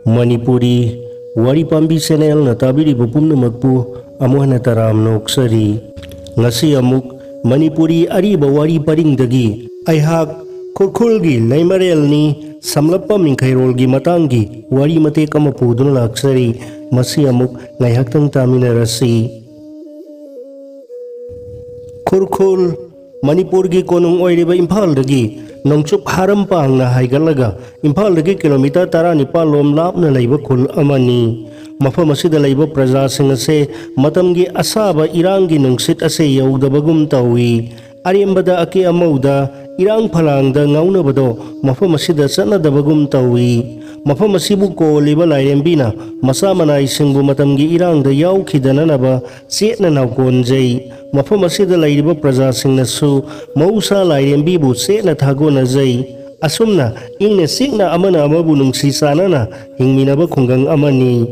Manipuri Wari Pambi Channel na tabiri pupunamakpu amuhna taram noksari ngasi amuk Manipuri ariba wari paringdagi aihak kurkulgi laimarelni samlappa mingkhairolgi matangi wari matek ama puduna laksari masi amuk ngaihaktang taminarasi kurkul Manipurgi konung oiriba Impaldagi nongchup harampang na haigalaga Impaldagi kilometer 19 lom lapna laiba khul amani mafam asida laiba praja sing ase matamgi asaba irangi nungsit ase yaudabagum tawi ariambada ake amauda irang phalangda ngaunabado mafam asida chanadabagum tawi mafam asibu ko liba lairembina masa manai singbu matamgi irangda yaukhidananaba chetna nawkonjai mafam asida lairiba praja singnasu mausa lairembibu chetna thagonajai asumna ingna sikna amana amabu nungsi sanana hingminaba khungang amani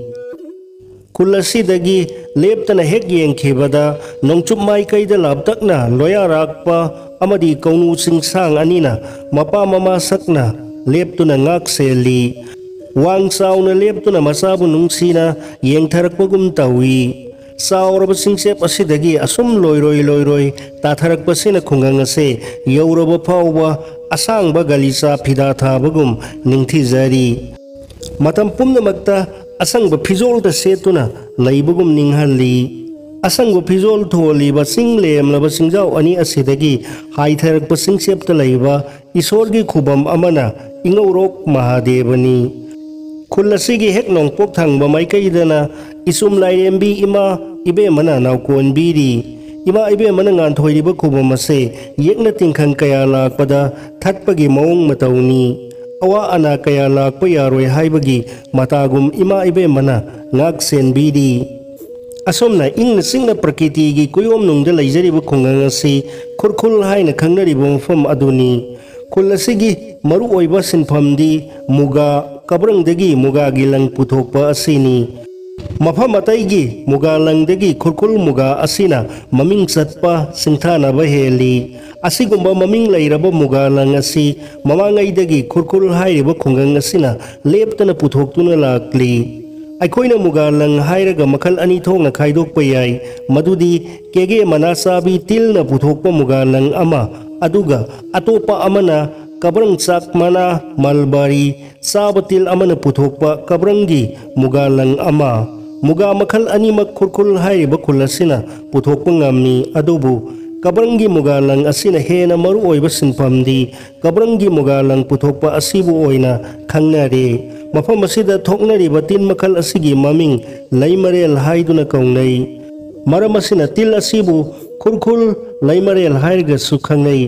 kulasidagi leptana hek yengkhebada nongchup mai kaida labtakna loyarakpa amadi kaunu singsang anina mapa mama sakna leptuna ngakseli wang sauna leptuna masabu nungsina yengtharakpagum tawi sauraba singsep asidagi asum loiroi tatharakpa sina khungang ase yauraba phawba asangba galisa phida thabagum ningthijari matam pumnamakta asangba phizol da setuna laibugum ninghalli asangba phizol tholi ba singlem laba singjau ani asidagi haitharak pa singsep ta laiba isorgi khubam amana ingaurok mahadevani khulasigi hek nongpok thangba maikaidana isum lairembi ima ibe mana nawkon biri ima ibe mana ngan thoiriba khubam ase yekna tingkhang kaya lakpada thatpagi maung matawni awa ana kaya lakpa yaroi haibagi matagum ima ibe mana ngak senbidi asomna ingna singna prakriti gi kuyom nungda laijariba khungang asi khurkhul haina khangnariba mafam aduni khulasigi maru oiba sinphamdi muga kabrangdagi muga gilang puthokpa asini mafam ataigi muga langdagi khurkhul muga asina maming chatpa singthana ba heli asigumba maming lairaba muga lang asi mamangaidagi khurkhul hairiba khungang asina leptana puthoktuna lakli aikoina muga lang hairaga makhal ani thongna khaidokpa yai madudi kege manasabi tilna puthokpa muga lang ama aduga atopa amana kabrang chak mana malbari sabatil amana puthokpa kabrangi muga lang ama muga makhal ani mak khurkhul hairiba khulasina puthokpa ngamni adubu kabrangi mugalang asina hena maru oiba sinpamdi kabrangi mugalang puthokpa asibu oina khangnare mafam asida thoknari batin makhal asigi maming laimarel haiduna kaungnai maram asina til asibu khurkhul laimarel hairga su khangnai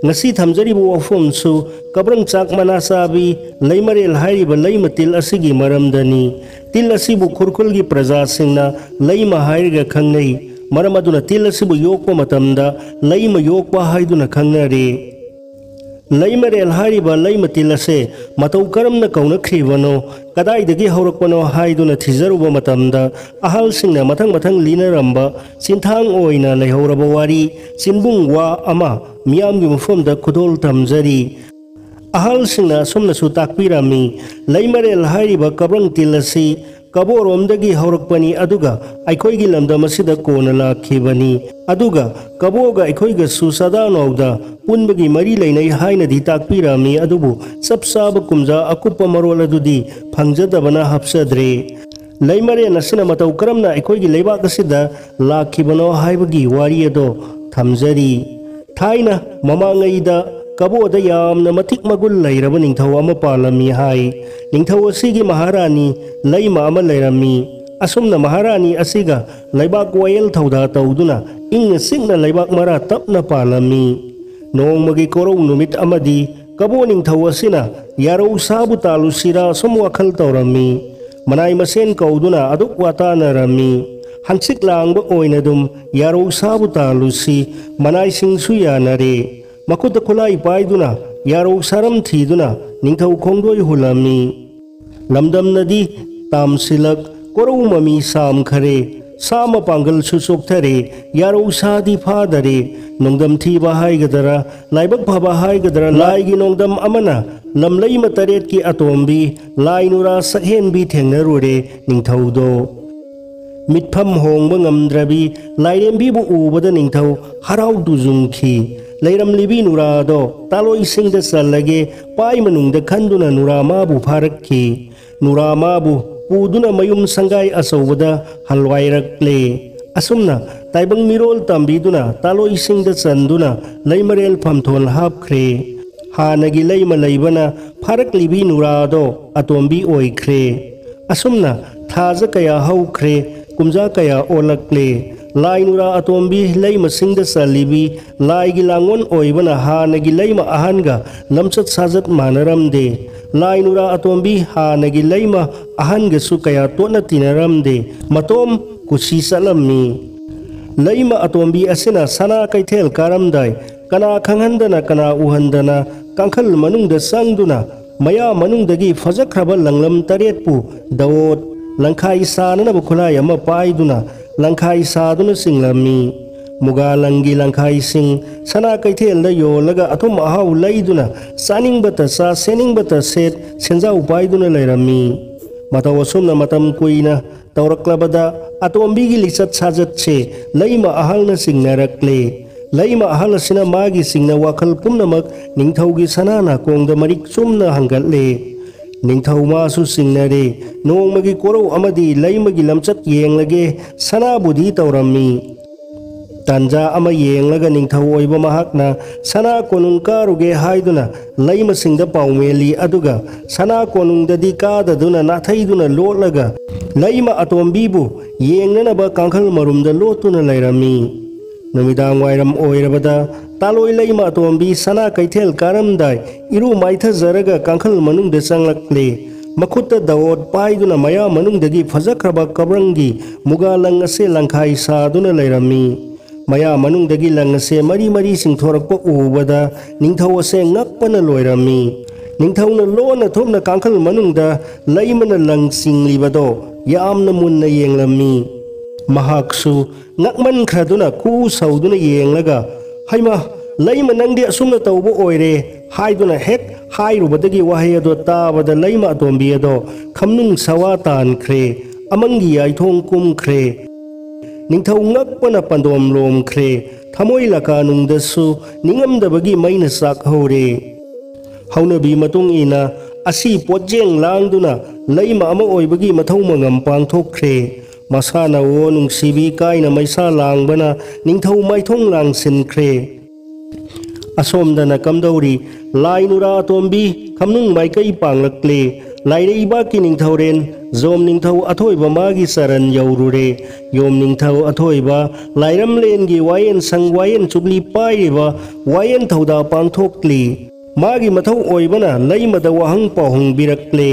ngasi thamjaribu wafom su kabrang chak manasabi laimarel hairiba laimatil asigi maramdani til asibu khurkhul gi praja singna laima hairga khangnai maram aduna til asibu yokpa matamda laima yokpa haiduna khangnare laimarel hariba laima til ase matau karamna kaunakhribano kadaidagi haurakpano haiduna thijaruba matamda ahal singna mathang linaramba sinthang oina leihoraba wari sinbung wa ama miyamgi mufamda khudol tamjari ahal singna somna su takpirami laimarel hariba kabrang til ase kaboromdagi haurakpani aduga aikoigi lamdam asida kona lakhibani aduga kaboga aikoiga su sadanawda punbagi mari leinai haina di takpirami adubu sapsaba kumja akupa marol adudi phangjadabana hapsadre laimare nasina matau karamna aikoigi leibak asida lakhibano haibagi wari ado thamjari thaina mamangaida kaboda yamna matik magul lairaba ningthau ama palami hai ningthau asigi maharani laima ama lairami asumna maharani asiga laibak wayel thauda tauduna ingna singna laibak mara tapna palami nongmagi korong numit amadi kabo ningthau asina yarau sabu talu sira som wakhal taurami manai masen kauduna aduk watana rami hansik langba oinadum yarau sabu talu si manai singsu yanare makuta khulai paiduna yarau saram thiduna ningthau khongdoi hulami lamdam nadi tamsilak korau mami sam khare साम पांगल सुसोक्थरे यारो सादी फादरे नोंदम थीबा हाइगदरा लाइबक फबा हाइगदरा लाइगी नोंदम अमना लमलई मतरेत की अतोम्बी लाइनुरा सकहेनबी थेंगनरुरे निंथौदो मिटफम Hong ngamद्रबी लाइरेंबीबु उबदा निंथौ हराउ दुजुंखी लैरमलिबी नुरादो तालोई सिंगद चलगे पाई मनुंगद खंदुना नुरामाबु फारक्खी नुरामाबु पूदुना मयुम Sangai असौबदा हलवाइरक्ले असुमना ताइबंग मिरोल तंबीदुना तालोई सिंगद चंदुना लैमरेल फमथोल हापख्रे हानगी lamb लैबना फारक्लिबी नुरादो अतोम्बी ओइख्रे असुमना थाज कया हौख्रे कुमजा कया ओलक्ले लाइनुरा अतोम्बी lamb सिंगद चलीबी लाइगी लांगोन ओइबना हानगी lamb अहनगा लमचत साजत मानरमदे लाइनुरा अतोम्बी हानगी lamb अहनगसु कया तोना तिनरमदे मतोम कुसी चलम्मी लैम अतोम्बी असिना सना कैथेल कारमदाय कना खंगहंदना कना उहंदना कांखल मनुंगद संगदुना मया मनुंगदगी फजख्रब लंगलम तरेतपु दवोत लंखाई साननब खुलाई अमा पाइदुना लंखाई सादुना सिंगलमी मुगा लंगी लंखाई सिंग सना कैथेल योलगा अथुम अहाउ लैदुना सानिंगबत सा सेनिंगबत सेट सेंजाउ पाइदुना लैरमी मतौ असुमना मतम कुइना तौरक्लबदा अतोम्बीगी लिचत साजत से लैमा अहलना सिंगनरक्ले लैमा अहल असिना मागी सिंगना वाखल पुमनमक निंथौगी सनाना कोंगदा मरिक चुमना हंगतले निंथौ मासु सिंगनरे नोंमगी कोरौ अमदी लैमगी लमचत येंगलगे सनाबुदी तौरम्मी तांजा अमा येंगलगा निंथौ ओइबा महाकना सना कोनुंग कारुगे हाइदुना लैम सिंगदा पाउमेली अदुगा सना कोनुंगददी काददुना नाथैदुना लोटलगा लैमा अतोम्बीबु येंगननबा कांखल मरुमदा लोटुना लैरम्मी नुमिदांग वाइरम ओइरबदा तालोई लैमा अतोम्बी सना कैथेल कारमदाय इरु माइथजरगा कांखल मनुंगद चंगलक्ले मखुत दवोत पाइदुना मया मनुंगदगी फजख्रबा कब्रंगी मुगा लंग असे लंखाई सादुना लैरम्मी मया मनुंगदगी लंग असे मरी मरी सिंथोरक्प उबदा निंथौ असे ngakpana लोइरम्मी निंथौना लोना थोपना कांखल मनुंगदा लैमना लंग सिंगलिबदो यामना मुन्ना येंगलम्मी महाक्सु ngakman khraduna ku sauduna yenglага haima लैमा नंगदी असुमना तौबो ओइरे हाइदुना हेक हाइरुबदगी वाहै अदो ताबदा लैमा अतोम्बी अदो खमनुंग सवा तानख्रे अमंगी याइथोंग कुमख्रे निंथौ ngakpana पंदोम लोमख्रे थमोइ लकानुंगदसु निंगमदबगी मैना साखौरे हौनबी मतुंग इना असि पोजेंग लांगदुना लैमा अमा ओइबगी मथौ मंगम पांगथोख्रे मसाना वो नुंगसिबी काइना मैसा लांगबना निंथौ माइथोंग लांगसिनख्रे असोमदना कमदौरी लाइनुरा अतोम्बी खमनुंग माइकई पांगलक्ले लाइरेइबा की निंथौरेन जोम निंथौ अथोइबा मागी सरन यौरुरे योम निंथौ अथोइबा लाइरमलेनगी वायेन संग वायेन चुबली पाइबा वायेन थौदा पांगथोक्ली मागी मथौ ओइबना लैमदा वाहंग पाहुंग बिरक्ले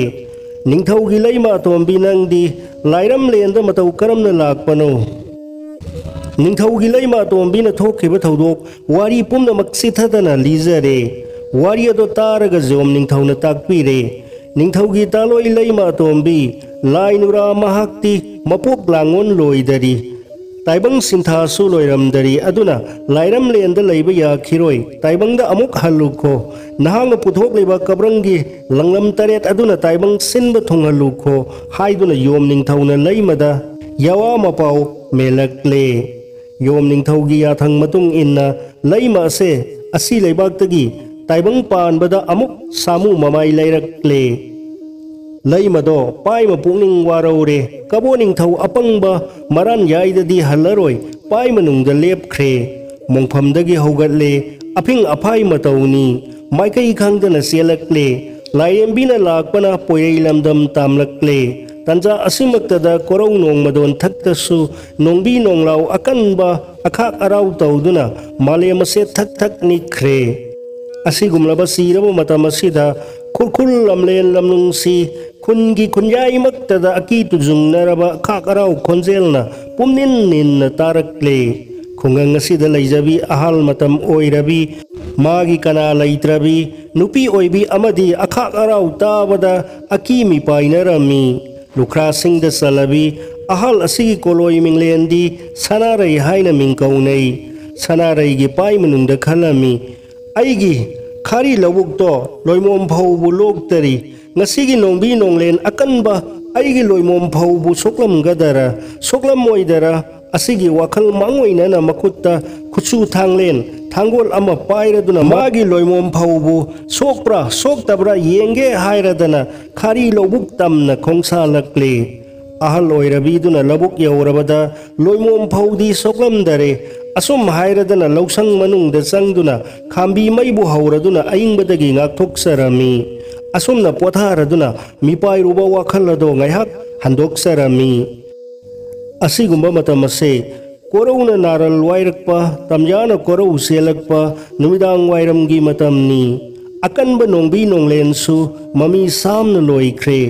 निंथौगी लैमा अतोम्बी नंगदी लाइरमलेनदा मतौ करमना लाकपनो निंथौगी लैमा अतोम्बीना थोखिबा थौदोक वारी पुमनमक सिथदना लीजरे वारी अदो तारगा जोम निंथौना ताकपीरे निंथौगी तालोई लैमा अतोम्बी लाइनुरा महाक्ति मपोक लांगोन लोइदरी ताइबंग सिंथासु लोइरमदरी अदुना लाइरमलेनदा लैबा याखिरोय ताइबंगदा अमुक हल्लुखो नहांग पुथोकलिबा कब्रंगी लंगलम तरेत अदुना ताइबंग सिनबा थोंगहल्लुखो हाइदुना योम निंथौना लैमदा यावा मपाउ मेलक्ले योम निंथौगी याथंग मतुंग इन्ना लैमा असे असि लैबाक्तगी ताइबंग पानबदा अमुक सामु ममाई लैरक्ले लैमदो पाइमा पुनिंग वारौरे कबो निंथौ अपंगबा मरान याइददी हल्लरोय पाइमा नुंगदा लेपख्रे मोंफमदगी हौगतले अफिंग अफाई मतौनी माइकई खंगदना सेलक्ले लाइरेंबीना लाकपना पोयई लमदम तामलक्ले तंजा असिमक्तदा कोरौ नोंगमदोन थक्तसु नोंबी नोंगलाउ अकनबा अखाक अराउ तौदुना मालेमसे थक थक निख्रे असिगुमलबा सीरबा मतम असिदा खुरखुल लमलेन लमनुंगसी खुनगी खुनयाई मक्तदा अकी तुजुंगनरबा अखाक अराउ खोंजेलना पुमनिन निन्ना तारक्ले खुंगंग असिदा लैजबी अहाल मतम ओइरबी मागी कना लैत्रबी नुपी ओइबी अमदी अखाक अराउ ताबदा अकी मिपाइनरमी लुखरा सिंगदा सलबी ahal asigi koloi minglendi sanarai haina mingkaunai sanarai gi pai manungda khalami aigi khari lawuk to loimom phau bu lok tari ngasigi nongbi nonglen akanba aigi loimom phau bu soklam gadara soklam moidara asigi wakhal mangoina na makutta khuchu thanglen thangol ama pairaduna magi loimom phau bu sokpra soktabra yenge hairadana khari lawuk tamna khongsa lakle ahal oirabiduna labuk yaurabada loimom phaudi soklam dare asum hairadana lausang manungda changduna khambi maibu hauraduna aingbadagi ngakthokserami asumna potharaduna mipai ruba wakhalado ngaihak handoksarami asigumba matamase korona naral wairakpa tamjana korau selakpa numidang wairamgi matamni akanba nongbi nonglensu mami samna loikre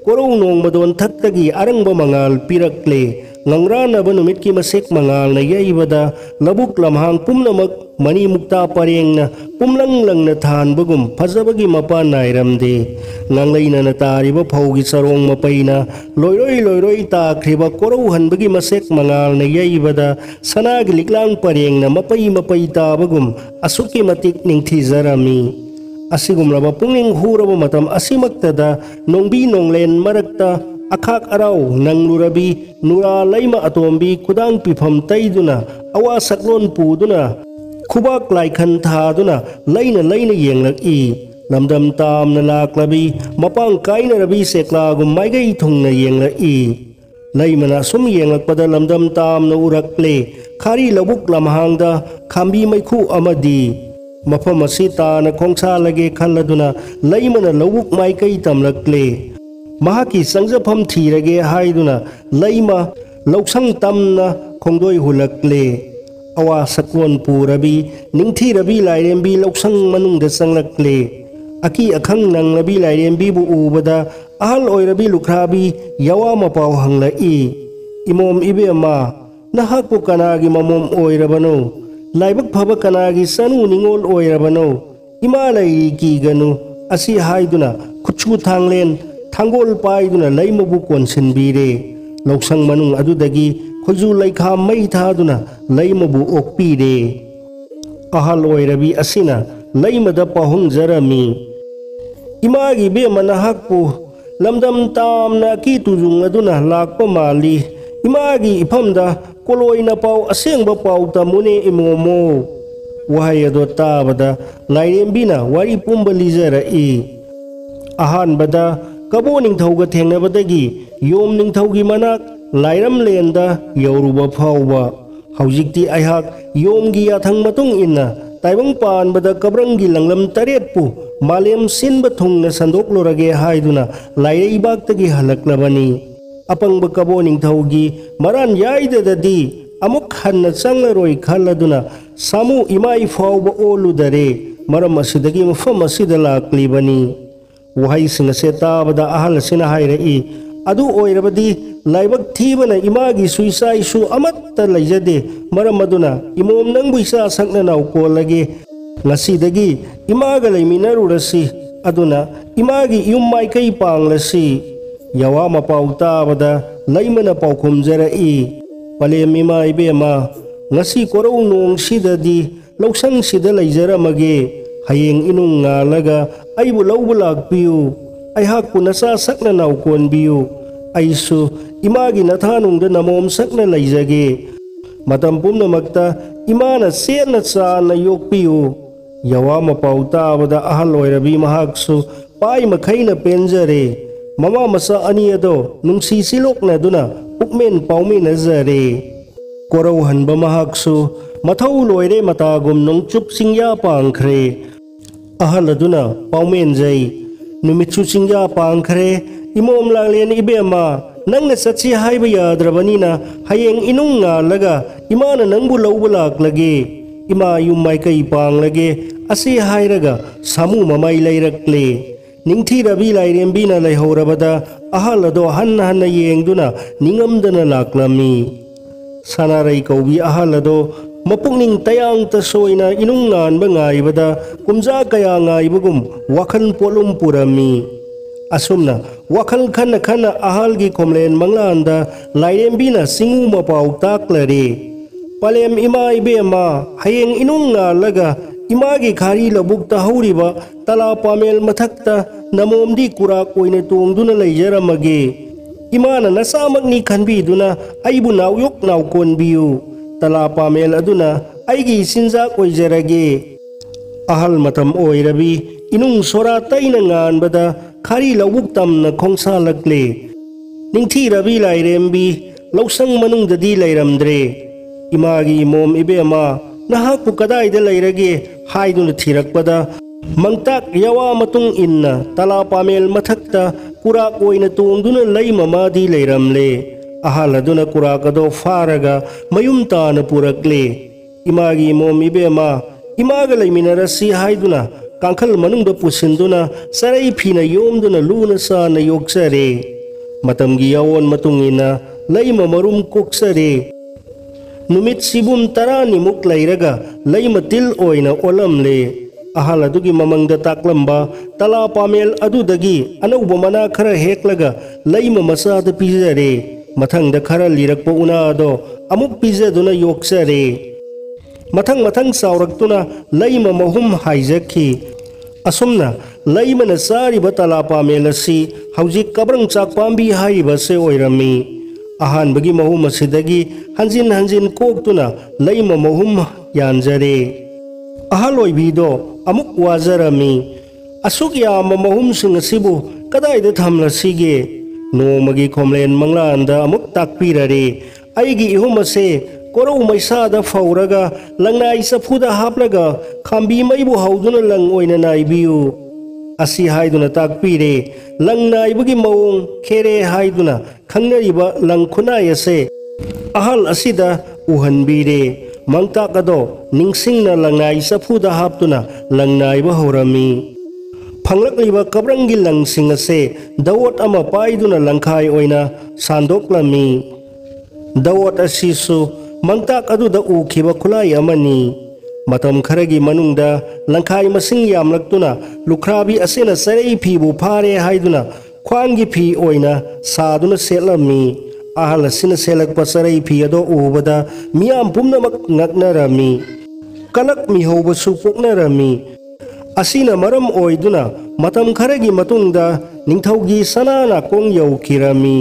korau nong madon thattagi arangba mangal pirakle ngangrana numit ki masek mangal na yaibada labuk lamhang pumnamak mani mukta parengna pumlang lang na than bagum phajabagi mapa nairamde nganglaina na tariba phaugi sarong mapaina loiroi ta khriba korau hanbagi masek mangal na yaibada sanagi liklang parengna mapai ta bagum asuki matik ningthi zarami asigumlaba pungning huraba matam asimaktada nongbi nonglen marakta akhak arau nanglurabi nura laima atombi kudang pifam taiduna awa saklon puduna khubak laikhan thaduna laina yenglak i lamdam tamna laklabi mapang kaina rabi seklagum maigai thungna yengla i laimana sum yenglakpada lamdam tamna urakle khari labuk lamhangda khambi maikhu amadi mafam asi tana khongsa lage khalladuna laimana lawuk maikai tamlakle mahaki sangjafam thirage haiduna laima lausang tamna khongdoi hulakle awa saklon purabi ningthi rabi lairembi lausang manungda changlakle aki akhang nang rabi lairembi bu ubada ahal oirabi lukhrabi yawa mapau hangla i imom ibema nahakpu kanagi mamom oirabano laibak phaba kanagi sanu ningol oirabano imalai ki ganu asi haiduna khuchu thanglen thangol paiduna laimabu konsinbire lausang manung adudagi khoju laikha mai thaduna laimabu okpire ahal oirabi asina laimada pahung jarami imagi be manahakpu lamdam tamna ki tujung aduna lakpa mali imagi ifamda koloina pau asengba pau tamune imomo wahayado tabada lairembina wari pumba lijara i ahan bada kabo ningthauga thengnabadagi yom ningthaugi manak lairam lenda yauruba phauba haujikti aihak yomgi yathang matung inna taibang pan bada kabrangi langlam taretpu malem sinba thungna sandoklorage haiduna lairei baktagi halaklabani apangba kabo ningthaugi maran yaidadadi amuk hanna changlaroi khalladuna samu imai phauba oludare maram asidagi mafam asida laklibani wahai singa se tabada ahal sina hairei adu oirabadi laibak thibana imagi suisai su amatta laijade maram aduna imom nangbu isa sakna naw kolage ngasidagi imaga laiminarurasi aduna imagi yummai kai panglasi yawa mapau tabada laimana paukhumjarai palem ima ibema ngasi korau nong sidadi lausang sida laijaramage hayeng inung ngalaga aibu laubu lakpiu aihakpu nasa sakna naw konbiu aisu imagi nathanungda namom sakna laijage matam pumnamakta imana sena chana yokpiu yawa mapau tabada ahal oirabi mahaksu pai makhaina penjare mama masa ani ado nungsi silokna duna pukmen paumina jare korau hanba mahaksu mathau loire matagum nongchup singya pangkhre ahal aduna paumen jai numitsu singya pangkhre imom langlen ibema nangna sachi haiba yadrabanina hayeng inung ngalaga imana nangbu laubu laklage ima yummai kai panglage asi hairaga samu mamai lairakle ningthi rabi lairembina laihorabada ahalado hanna yengduna ningamdana laklami sanarai kaubi ahalado mapungning tayang tasoina inung ngan bangaibada kumja kaya ngaibugum wakan polum purami असुमना वखल खन खन अहल की खोमलेन मंगलांदा लाइरेंबीना सिंगू मपाउ ताकलरे पलेम इमा इबेमा हयेंग इनुंगा लगा इमा की खारी लबुकता हौरिबा तला Pammel मथक्ता नमोमदी कुरा कोइने तोंगदुना लैजरमगे इमाना नसामकनी खनबीदुना आइबु नाउयोक नाउकोनबियु तला पामेल अदुना आइगी सिंजाक ओइजरगे अहल मतम ओइरबी इनुंग सोरा तैना nganbada khari lawuk tamna khongsa lakle ningthi rabi lairembi lausang manungdadi lairamdre imagi mom ibema nahak pu kadai da lairage haiduna thirakpada mangtak yawa matung inna tala pamel mathakta kura koina tungduna laimama di lairamle ahaladuna kura kado faraga mayum tana purakle imagi mom ibema imaga laiminarasi haiduna कांखल मनुंग पुसिंदुना सराई फीना योमदुना Luna साना योक्सरे मतमगी यावोन मतुंगिना lamb मरुम कोक्सरे नुमित सिबुम तरानी मुक लैरगा lamb तिल ओइना ओलमले अहल अदुगी ममंगद ताकलंबा तला Pammel अदुदगी अनौब मना खरा हेक्लगा lamb Masad पिजरे मथंगद खरा लिरकपो उनादो अमुक पिजदुना योक्सरे मथंग मथंग सावरक्तुना lamb महुम हाइजखी असुमना लैमना सारिबा तला Pammel असि हौजिक कब्रंग चाक पांबी हाइबसे ओइरमी अहानबगी महुम असिदगी हंजिन हंजिन कोक्तुना लैम महुम यानजरे अहलोइबीदो अमुक वाजरमी असुक याम महुम सिंग असिबु कदाइदा थमलसिगे नोमगी खोमलेन मंगलांदा अमुक ताकपीररे आइगी इहुमसे कोरौ मैसादा फौरगा लंगनाई सफुदा हापलगा खांबी मैबु हौदुना लंग ओइना नाइबियु असि हाइदुना ताकपीरे लंग नाइबगी मौंग खेरे हाइदुना खंगनरिबा लंग खुनायसे अहल असिदा उहनबीरे मंगताकदो निंगसिंगना लंगनाई सफुदा हापतुना लंग नाइबा हौरमी फंगलकलिबा कब्रंगी लंगसिंग असे दवोट अमा पाइदुना लंखाई ओइना सांदोकलमी दवोट असिसु मंगताक अदुदा उखिबा खुलाई अमनी मतम खरगी मनुंगदा लंखाई मसिंग यामलक्तुना लुखराबी असेना सरई फीबु फारे हाइदुना ख्वांगी फी ओइना सादुना सेलमी अहल असिना सेलकपा सरई फी अदो उबदा मियाम पुमनमक ngaknarami kalak mihobsu poknarami asina maram oiduna matam kharagi matungda ningthaugi sanana kong yaukirami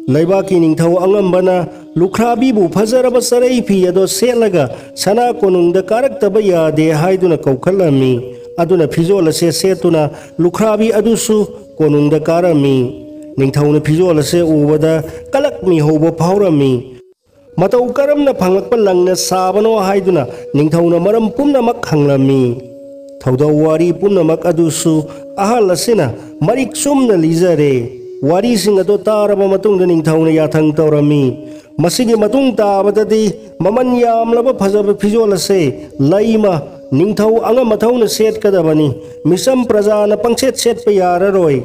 Laibaki ningthau angambana lukhrabibu fazaraba sarai phi ado selaga sana konungda karaktaba yade haiduna kaukhalami aduna fizola se setuna lukhrabi adusu konungda karami ningthauna fizola se ubada kalak mi hobo phaurami matau karamna phangakpa langna sabano haiduna ningthauna maram pumnamak hanglami thauda wari pumnamak adusu ahalasina marik sumna lizare wari singa do taraba matung ningthauna yathang tawrami masigi matung tabadadi maman yamlaba phajaba fijola se laima ningthau anga mathauna set kadabani misam prajana pangset set pe yararoi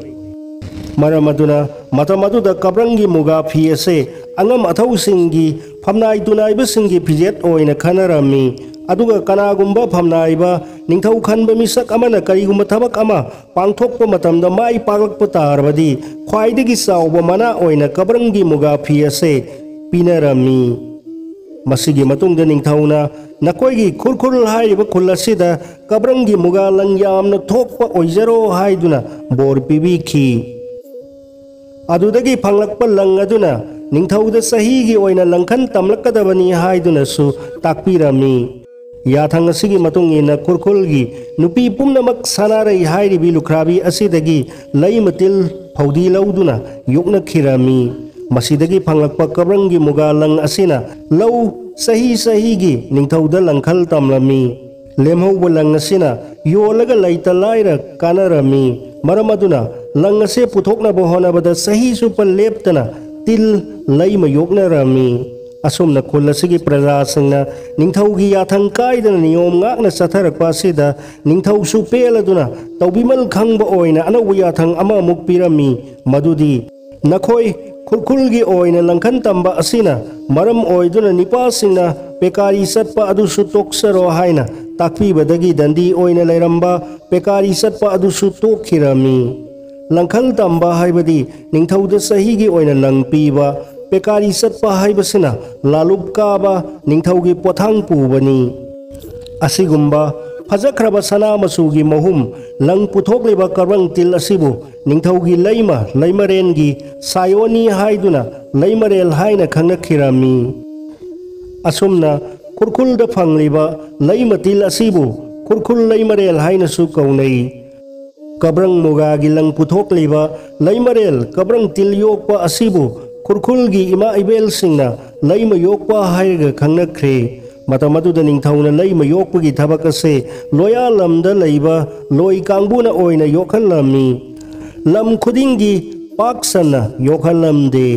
maramaduna matamaduda kabrangi muga phi ase anga mathau singi phamnai tunai ba singi phijet oina khanarami aduga kanagumba phamnaiba ningthau khanba misak amana karigumba thabak ama pangthokpa matamda mai paglakpa tarbadi khwaidagi sawba mana oina kabrangi muga phi ase pinarami masigi matungda ningthauna nakoigi khulkhul haiba khulasida kabrangi muga langyamna thokpa oijaro haiduna bor pibikhi adudagi phanglakpa lang aduna ningthauda sahigi oina langkhan tamlakadabani haiduna su takpirami yathang asigi matung ina khurkhulgi nupi pumnamak sanarai hairibi lukhrabi asidagi laimatil phaudi lauduna yokna khirami masidagi phanglakpa kabrangi mugalang asina lau sahi gi ningthauda langkhal tamlami lemhauba lang asina yolaga laita laira kanarami maramaduna lang ase puthokna bohonabada sahi supal leptana til laima yokna rami asumna khulasigi praja singna ningthaugi yathang kaidana niyom ngakna satharakpa sida ningthau su peladuna tawbimal khangba oina anawu yathang ama mukpirami madudi nakhoi khulkhulgi oina langkhan tamba asina maram oiduna nipa singna pekari satpa adusu toksaro haina takpi badagi dandi oina lairamba pekari satpa adusu tokhirami लंखल तंबा हाइबदी निंगथौदा सहीगी ओइना लंग पीबा पेकारी चटपा हाइबसिना लालुप काबा निंगथौगी पोथांग पुबनी असिगुम्बा फजख्रबा सना मचुगी महुम lung पुथोकलिबा करवंग तिल असिबु निंगथौगी लैमा लैमरेनगी सायोनी हाइदुना लैमरेल हाइना खंगनखिरामी असुमना खुरखुलदा फंगलिबा लैमा तिल असिबु खुरखुल लैमरेल हाइनसु कौनई कब्रंग मुगागी लंग पुथोकलिबा लैमरेल कब्रंग तिल योकपा असिबु खुरखुलगी इमा इबेल सिंगना लैमा योकपा हाइगा खंगनख्रे मतमदुदा निंगथौना लैमा योकपगी थबक असे लोया लमदा लैबा लोई कांगबुना ओइना योखलमी लम खुदिंगी पाक सना योखलमदे।